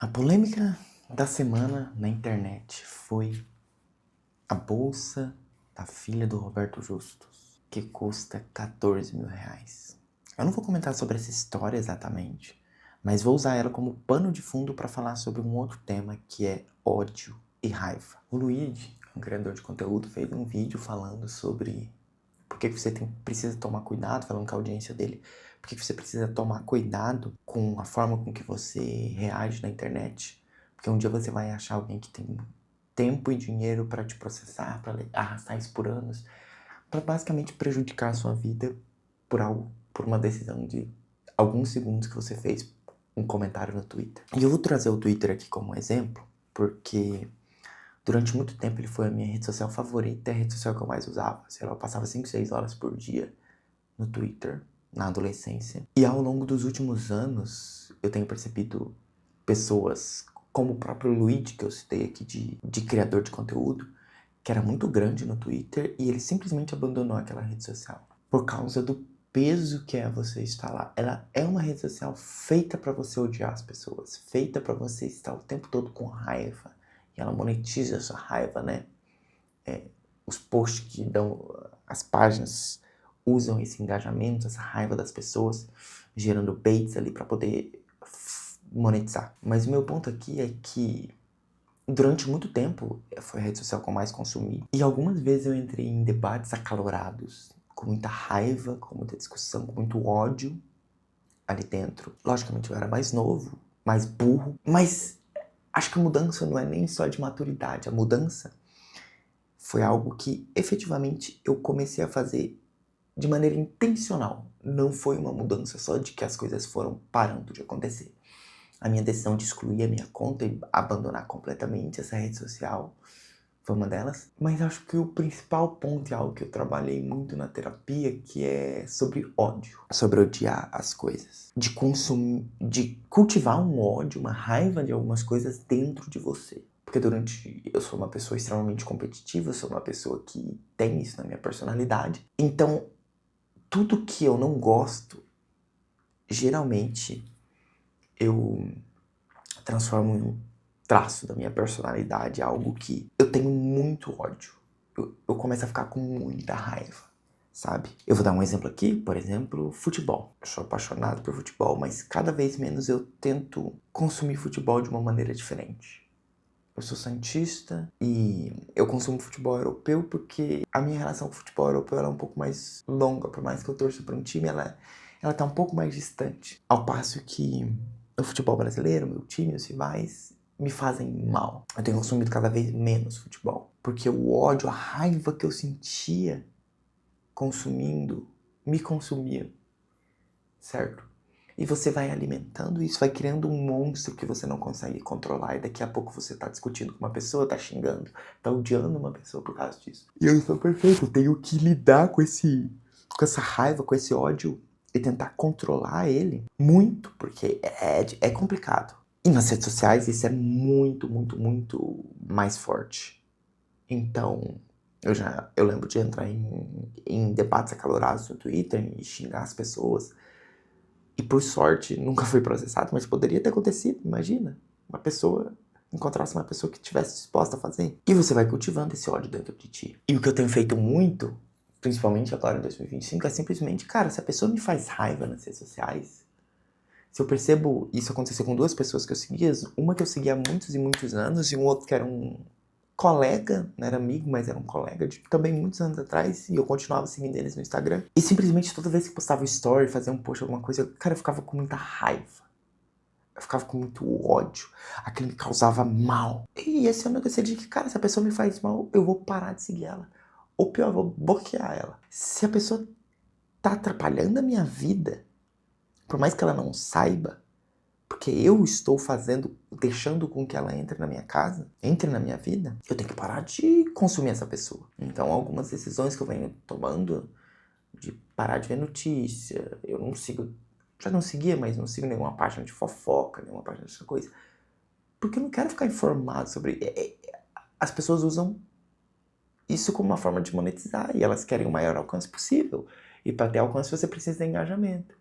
A polêmica da semana na internet foi a bolsa da filha do Roberto Justus, que custa 14 mil reais. Eu não vou comentar sobre essa história exatamente, mas vou usar ela como pano de fundo para falar sobre um outro tema que é ódio e raiva. O Luigi, um criador de conteúdo, fez um vídeo falando sobre por que você precisa tomar cuidado, falando com a audiência dele, por que você precisa tomar cuidado com a forma com que você reage na internet, porque um dia você vai achar alguém que tem tempo e dinheiro para te processar, para arrastar isso por anos, para basicamente prejudicar a sua vida por uma decisão de alguns segundos que você fez um comentário no Twitter. E eu vou trazer o Twitter aqui como exemplo, porque durante muito tempo ele foi a minha rede social favorita, a rede social que eu mais usava. Sei lá, eu passava 5, 6 horas por dia no Twitter, na adolescência. E ao longo dos últimos anos, eu tenho percebido pessoas como o próprio Luigi, que eu citei aqui, de criador de conteúdo, que era muito grande no Twitter, e ele simplesmente abandonou aquela rede social. Por causa do peso que é você estar lá. Ela é uma rede social feita para você odiar as pessoas, feita para você estar o tempo todo com raiva. E ela monetiza essa raiva, né? Os posts que dão, as páginas usam esse engajamento, essa raiva das pessoas, gerando baits ali para poder monetizar. Mas o meu ponto aqui é que durante muito tempo foi a rede social que eu mais consumi. E algumas vezes eu entrei em debates acalorados, com muita raiva, com muita discussão, com muito ódio ali dentro. Logicamente eu era mais novo, mais burro, mas acho que a mudança não é nem só de maturidade. A mudança foi algo que efetivamente eu comecei a fazer de maneira intencional. Não foi uma mudança só de que as coisas foram parando de acontecer. A minha decisão de excluir a minha conta e abandonar completamente essa rede social foi uma delas. Mas acho que o principal ponto é algo que eu trabalhei muito na terapia, que é sobre ódio. Sobre odiar as coisas. De consumir, de cultivar um ódio, uma raiva de algumas coisas dentro de você. Porque eu sou uma pessoa extremamente competitiva, eu sou uma pessoa que tem isso na minha personalidade. Então, tudo que eu não gosto, geralmente eu transformo em um traço da minha personalidade, algo que eu tenho muito ódio. Eu começo a ficar com muita raiva, sabe? Eu vou dar um exemplo aqui, por exemplo, futebol. Eu sou apaixonado por futebol, mas cada vez menos eu tento consumir futebol de uma maneira diferente. Eu sou santista e eu consumo futebol europeu porque a minha relação com o futebol europeu ela é um pouco mais longa. Por mais que eu torça para um time, ela tá um pouco mais distante. Ao passo que o futebol brasileiro, meu time, os rivais, me fazem mal. Eu tenho consumido cada vez menos futebol. Porque o ódio, a raiva que eu sentia consumindo, me consumia, certo? E você vai alimentando isso, vai criando um monstro que você não consegue controlar. E daqui a pouco você tá discutindo com uma pessoa, tá xingando, tá odiando uma pessoa por causa disso. E eu sou perfeito, eu tenho que lidar com essa raiva, com esse ódio e tentar controlar ele muito, porque é complicado. E nas redes sociais isso é muito, muito, muito mais forte. Então, eu lembro de entrar em debates acalorados no Twitter e xingar as pessoas. E por sorte, nunca fui processado, mas poderia ter acontecido, imagina. Encontrasse uma pessoa que estivesse disposta a fazer. E você vai cultivando esse ódio dentro de ti. E o que eu tenho feito muito, principalmente agora em 2025, é simplesmente, cara, se a pessoa me faz raiva nas redes sociais, se eu percebo isso acontecer com duas pessoas que eu seguia, uma que eu seguia há muitos e muitos anos, e um outro que era um colega, não era amigo, mas era um colega de também muitos anos atrás, e eu continuava seguindo eles no Instagram. E simplesmente toda vez que postava story, fazia um post, alguma coisa, cara, eu ficava com muita raiva. Eu ficava com muito ódio. Aquilo me causava mal. E esse ano eu decidi que, cara, se a pessoa me faz mal, eu vou parar de seguir ela. Ou pior, eu vou bloquear ela. Se a pessoa tá atrapalhando a minha vida, por mais que ela não saiba, porque eu estou deixando com que ela entre na minha casa, entre na minha vida, eu tenho que parar de consumir essa pessoa. Então, algumas decisões que eu venho tomando, de parar de ver notícia, eu não sigo, já não seguia, mas não sigo nenhuma página de fofoca, nenhuma página dessa coisa, porque eu não quero ficar informado sobre... As pessoas usam isso como uma forma de monetizar, e elas querem o maior alcance possível. E para ter alcance você precisa de engajamento.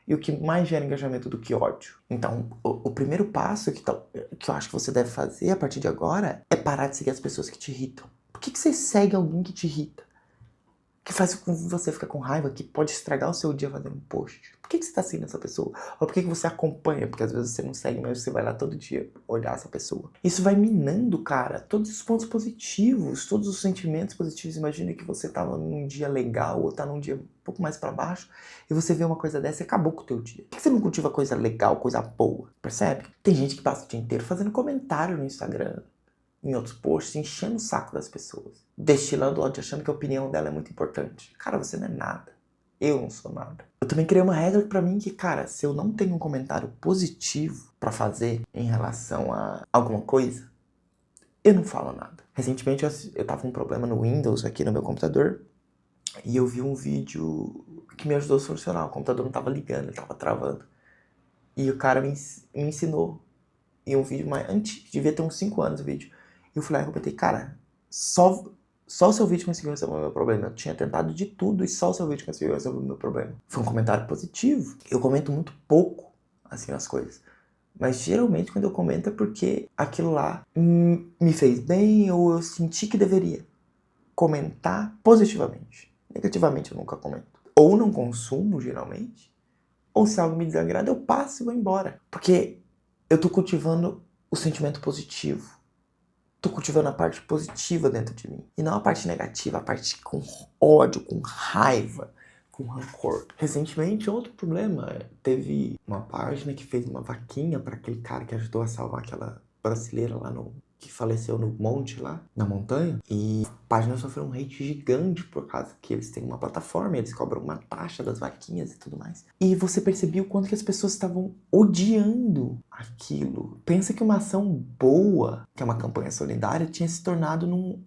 E o que mais gera engajamento do que ódio. Então, o primeiro passo que eu acho que você deve fazer a partir de agora é parar de seguir as pessoas que te irritam. Por que você segue alguém que te irrita? Que faz com você ficar com raiva, que pode estragar o seu dia fazendo um post. Por que você tá seguindo essa pessoa? Ou por que você acompanha? Porque às vezes você não segue, mas você vai lá todo dia olhar essa pessoa. Isso vai minando, cara, todos os pontos positivos, todos os sentimentos positivos. Imagina que você tava num dia legal ou tá num dia um pouco mais pra baixo e você vê uma coisa dessa e acabou com o teu dia. Por que você não cultiva coisa legal, coisa boa? Percebe? Tem gente que passa o dia inteiro fazendo comentário no Instagram, em outros posts, enchendo o saco das pessoas, destilando ódio, achando que a opinião dela é muito importante. Cara, você não é nada. Eu não sou nada. Eu também criei uma regra pra mim que, cara, se eu não tenho um comentário positivo pra fazer em relação a alguma coisa, eu não falo nada. Recentemente eu tava com um problema no Windows aqui no meu computador e eu vi um vídeo que me ajudou a solucionar. O computador não tava ligando, ele tava travando. E o cara me ensinou. E um vídeo mais antigo, devia ter uns 5 anos o vídeo. E eu fui lá e comentei, cara, só o seu vídeo conseguiu resolver o meu problema. Eu tinha tentado de tudo e só o seu vídeo conseguiu resolver o meu problema. Foi um comentário positivo. Eu comento muito pouco, assim, as coisas. Mas geralmente quando eu comento é porque aquilo lá me fez bem ou eu senti que deveria comentar positivamente. Negativamente eu nunca comento. Ou não consumo, geralmente. Ou se algo me desagrada, eu passo e vou embora. Porque eu tô cultivando o sentimento positivo. Tô cultivando a parte positiva dentro de mim. E não a parte negativa, a parte com ódio, com raiva, com rancor. Recentemente, outro problema. Teve uma página que fez uma vaquinha para aquele cara que ajudou a salvar aquela brasileira lá que faleceu no monte lá, na montanha. E a página sofreu um hate gigante por causa que eles têm uma plataforma, eles cobram uma taxa das vaquinhas e tudo mais. E você percebeu o quanto que as pessoas estavam odiando aquilo. Pensa que uma ação boa, que é uma campanha solidária, tinha se tornado num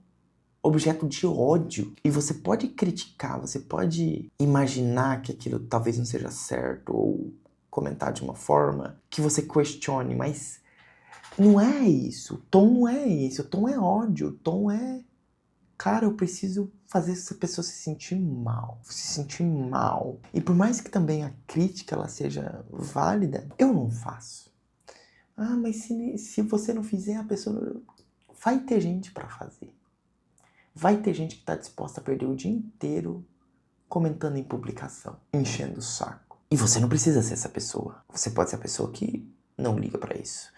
objeto de ódio. E você pode criticar, você pode imaginar que aquilo talvez não seja certo, ou comentar de uma forma que você questione, mas não é isso. O tom não é isso. O tom é ódio. O tom é... Cara, eu preciso fazer essa pessoa se sentir mal. Se sentir mal. E por mais que também a crítica ela seja válida, eu não faço. Ah, mas se você não fizer, a pessoa... Vai ter gente pra fazer. Vai ter gente que tá disposta a perder o dia inteiro comentando em publicação, enchendo o saco. E você não precisa ser essa pessoa. Você pode ser a pessoa que não liga pra isso.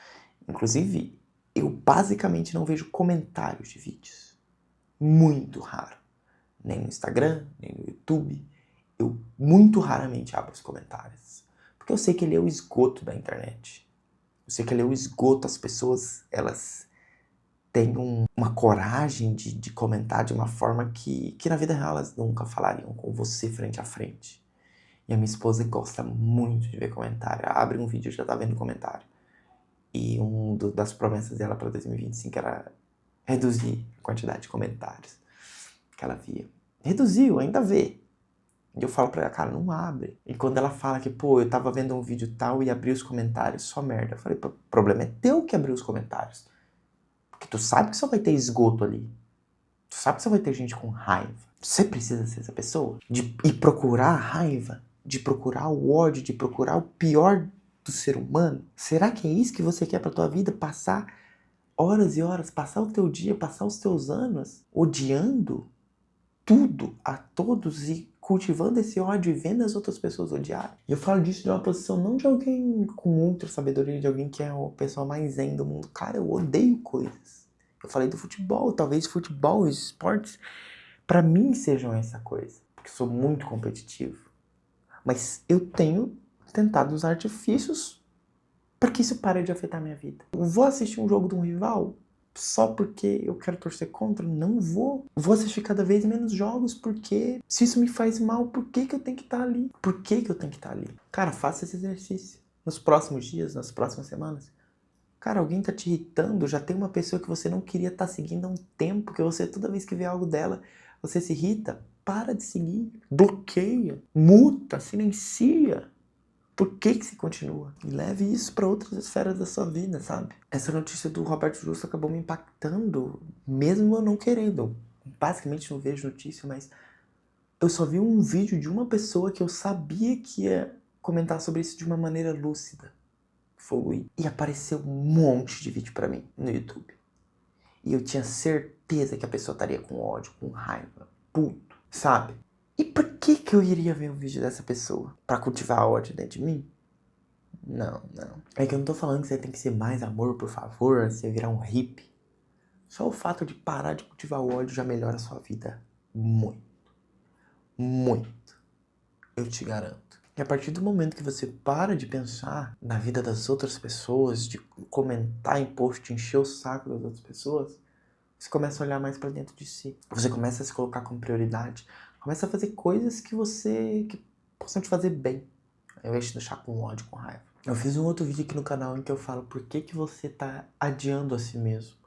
Inclusive, eu basicamente não vejo comentários de vídeos. Muito raro. Nem no Instagram, nem no YouTube. Eu muito raramente abro os comentários. Porque eu sei que ele é o esgoto da internet. Eu sei que ele é o esgoto. As pessoas, elas têm uma coragem de comentar de uma forma que na vida real elas nunca falariam com você frente a frente. E a minha esposa gosta muito de ver comentário. Abre um vídeo e já tá vendo comentário. E das promessas dela para 2025 era reduzir a quantidade de comentários que ela via. Reduziu, ainda vê. E eu falo pra ela, cara, não abre. E quando ela fala que, pô, eu tava vendo um vídeo tal e abri os comentários, só merda. Eu falei, o problema é teu que abriu os comentários. Porque tu sabe que só vai ter esgoto ali. Tu sabe que só vai ter gente com raiva. Você precisa ser essa pessoa. E procurar a raiva, de procurar o ódio, de procurar o pior do ser humano? Será que é isso que você quer pra tua vida? Passar horas e horas, passar o teu dia, passar os teus anos odiando tudo a todos e cultivando esse ódio e vendo as outras pessoas odiarem? E eu falo disso de uma posição não de alguém com ultra sabedoria, de alguém que é a pessoa mais zen do mundo. Cara, eu odeio coisas. Eu falei do futebol, talvez futebol e esportes pra mim sejam essa coisa, porque eu sou muito competitivo. Mas eu tenho tentado usar artifícios para que isso pare de afetar a minha vida. Eu vou assistir um jogo de um rival só porque eu quero torcer contra? Não vou. Vou assistir cada vez menos jogos porque se isso me faz mal, por que eu tenho que estar ali? Por que eu tenho que estar ali? Cara, faça esse exercício. Nos próximos dias, nas próximas semanas. Cara, alguém tá te irritando, já tem uma pessoa que você não queria estar seguindo há um tempo, que você toda vez que vê algo dela, você se irrita. Para de seguir. Bloqueia. Muta. Silencia. Por que você continua? E leve isso para outras esferas da sua vida, sabe? Essa notícia do Roberto Justo acabou me impactando, mesmo eu não querendo. Eu basicamente não vejo notícia, mas eu só vi um vídeo de uma pessoa que eu sabia que ia comentar sobre isso de uma maneira lúcida, fluir. E apareceu um monte de vídeo pra mim no YouTube. E eu tinha certeza que a pessoa estaria com ódio, com raiva, puto, sabe? E por que eu iria ver um vídeo dessa pessoa? Pra cultivar ódio dentro de mim? Não. É que eu não tô falando que você tem que ser mais amor, por favor, você virar um hippie. Só o fato de parar de cultivar o ódio já melhora a sua vida muito. Muito. Eu te garanto. E a partir do momento que você para de pensar na vida das outras pessoas, de comentar em post, encher o saco das outras pessoas, você começa a olhar mais pra dentro de si. Você começa a se colocar como prioridade. Começa a fazer coisas que possam te fazer bem, ao invés de deixar com ódio, com raiva. Eu fiz um outro vídeo aqui no canal em que eu falo por que você tá adiando a si mesmo.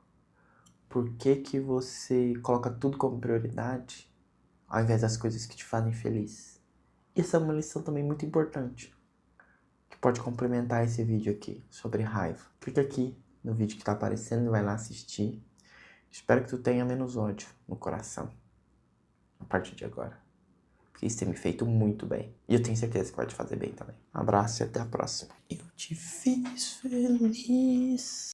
Por que você coloca tudo como prioridade, ao invés das coisas que te fazem feliz. E essa é uma lição também muito importante, que pode complementar esse vídeo aqui, sobre raiva. Clica aqui no vídeo que tá aparecendo e vai lá assistir. Espero que tu tenha menos ódio no coração, a partir de agora. Porque isso tem me feito muito bem. E eu tenho certeza que vai te fazer bem também. Um abraço e até a próxima. Eu te fiz feliz.